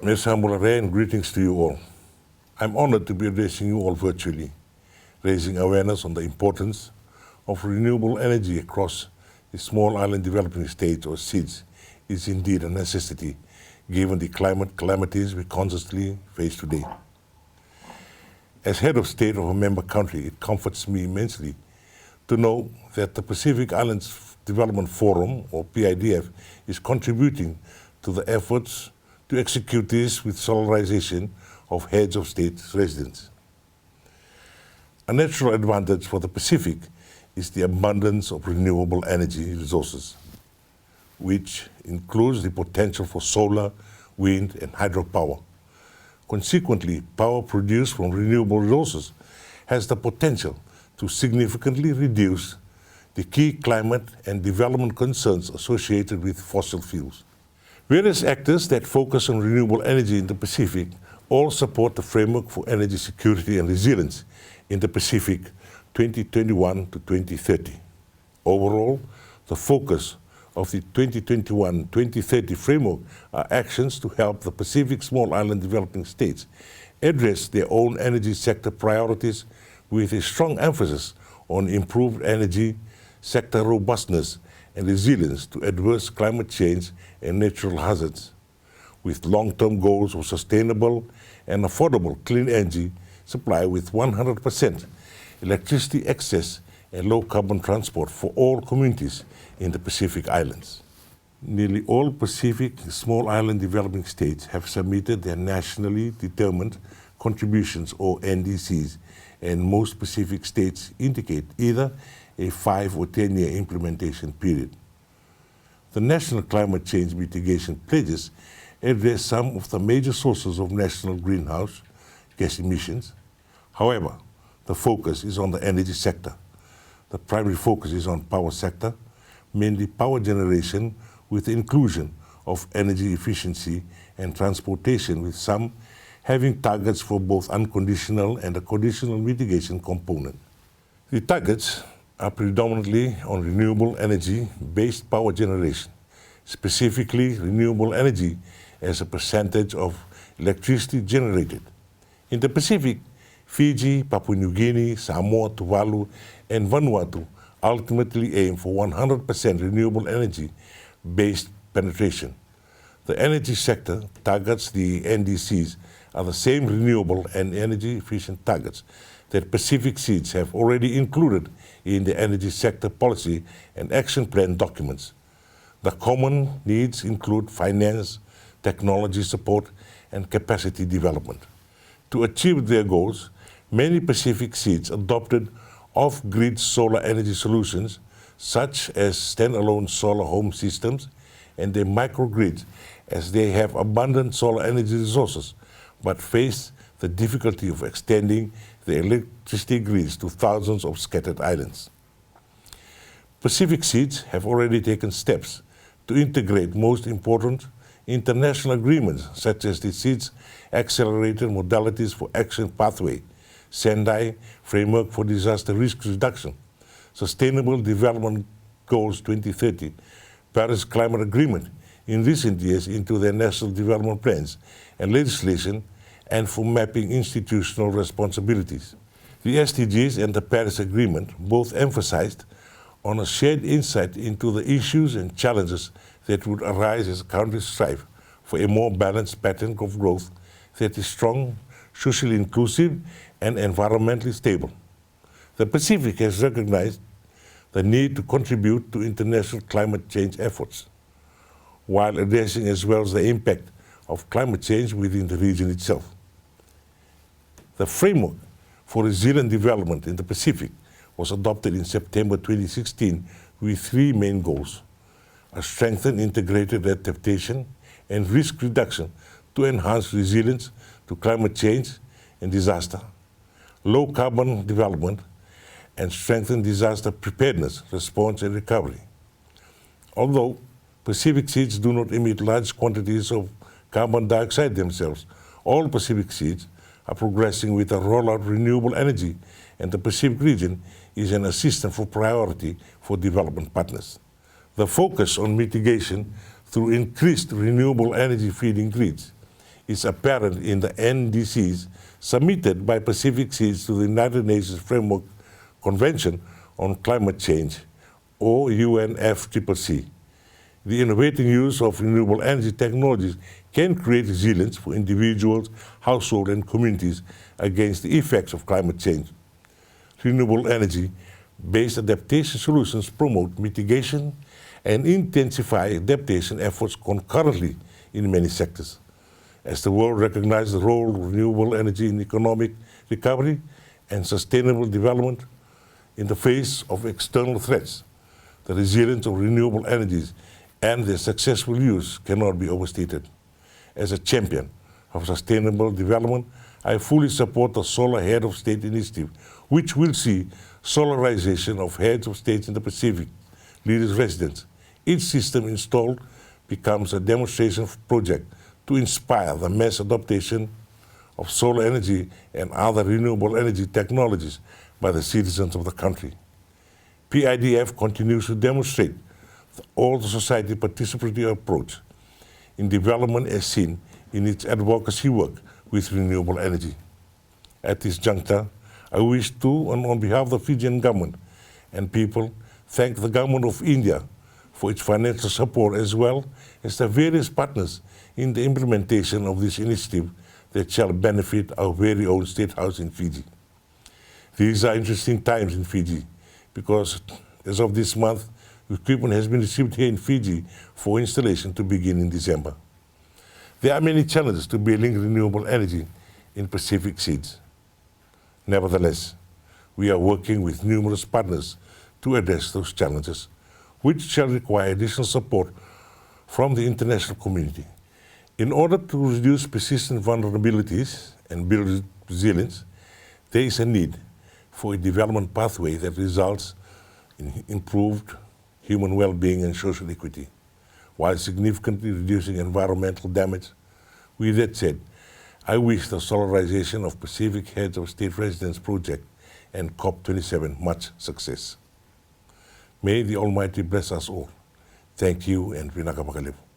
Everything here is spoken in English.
Ms. Hamburare, and greetings to you all. I'm honored to be addressing you all virtually. Raising awareness on the importance of renewable energy across the small island developing states or SIDS is indeed a necessity given the climate calamities we constantly face today. As head of state of a member country, it comforts me immensely to know that the Pacific Islands Development Forum, or PIDF, is contributing to the efforts to execute this with solidarization of heads of state residents. A natural advantage for the Pacific is the abundance of renewable energy resources, which includes the potential for solar, wind, and hydropower. Consequently, power produced from renewable resources has the potential to significantly reduce the key climate and development concerns associated with fossil fuels. Various actors that focus on renewable energy in the Pacific all support the framework for energy security and resilience in the Pacific 2021 to 2030. Overall, the focus of the 2021-2030 framework are actions to help the Pacific small island developing states address their own energy sector priorities with a strong emphasis on improved energy sector robustness and resilience to adverse climate change and natural hazards, with long-term goals of sustainable and affordable clean energy supply with 100% electricity access and low-carbon transport for all communities in the Pacific Islands. Nearly all Pacific small island developing states have submitted their nationally determined contributions, or NDCs, and most Pacific states indicate either a 5 or 10-year implementation period. The National Climate Change Mitigation Pledges address some of the major sources of national greenhouse gas emissions. However, the focus is on the energy sector. The primary focus is on power sector, mainly power generation with the inclusion of energy efficiency and transportation, with some having targets for both unconditional and a conditional mitigation component. The targets are predominantly on renewable energy-based power generation, specifically renewable energy as a percentage of electricity generated. In the Pacific, Fiji, Papua New Guinea, Samoa, Tuvalu, and Vanuatu ultimately aim for 100% renewable energy-based penetration. The energy sector targets the NDCs are the same renewable and energy-efficient targets that Pacific SIDS have already included in the energy sector policy and action plan documents. The common needs include finance, technology support, and capacity development. To achieve their goals, many Pacific SIDS adopted off-grid solar energy solutions, such as standalone solar home systems and their microgrids, as they have abundant solar energy resources, but face the difficulty of extending the electricity grids to thousands of scattered islands. Pacific SIDS have already taken steps to integrate most important international agreements, such as the SIDS Accelerated Modalities for Action Pathway, Sendai Framework for Disaster Risk Reduction, Sustainable Development Goals 2030, Paris Climate Agreement in recent years into their national development plans and legislation, and for mapping institutional responsibilities. The SDGs and the Paris Agreement both emphasized on a shared insight into the issues and challenges that would arise as countries strive for a more balanced pattern of growth that is strong, socially inclusive, and environmentally stable. The Pacific has recognized the need to contribute to international climate change efforts, while addressing as well as the impact of climate change within the region itself. The framework for resilient development in the Pacific was adopted in September 2016 with 3 main goals: a strengthened integrated adaptation and risk reduction to enhance resilience to climate change and disaster, low carbon development, and strengthen disaster preparedness, response, and recovery. Although Pacific SIDS do not emit large quantities of carbon dioxide themselves, all Pacific SIDS are progressing with a rollout of renewable energy, and the Pacific region is an assistant for priority for development partners. The focus on mitigation through increased renewable energy feeding grids is apparent in the NDCs submitted by Pacific Seeds to the United Nations Framework Convention on Climate Change, or UNFCCC. The innovative use of renewable energy technologies can create resilience for individuals, households, and communities against the effects of climate change. Renewable energy-based adaptation solutions promote mitigation and intensify adaptation efforts concurrently in many sectors. As the world recognizes the role of renewable energy in economic recovery and sustainable development in the face of external threats, the resilience of renewable energies and their successful use cannot be overstated. As a champion of sustainable development, I fully support the Solar Head of State initiative, which will see solarization of heads of states in the Pacific, leaders' residence. Each system installed becomes a demonstration project to inspire the mass adoption of solar energy and other renewable energy technologies by the citizens of the country. PIDF continues to demonstrate all the society participatory approach in development as seen in its advocacy work with renewable energy. At this juncture, I wish to, and on behalf of the Fijian government and people, thank the government of India for its financial support as well as the various partners in the implementation of this initiative that shall benefit our very own State House in Fiji. These are interesting times in Fiji because as of this month, equipment has been received here in Fiji for installation to begin in December. There are many challenges to building renewable energy in Pacific Seeds. Nevertheless, we are working with numerous partners to address those challenges, which shall require additional support from the international community. In order to reduce persistent vulnerabilities and build resilience, there is a need for a development pathway that results in improved human well-being and social equity, while significantly reducing environmental damage. With that said, I wish the solarization of Pacific Heads of State Residence project and COP27 much success. May the Almighty bless us all. Thank you and Vinaka Pakalevu.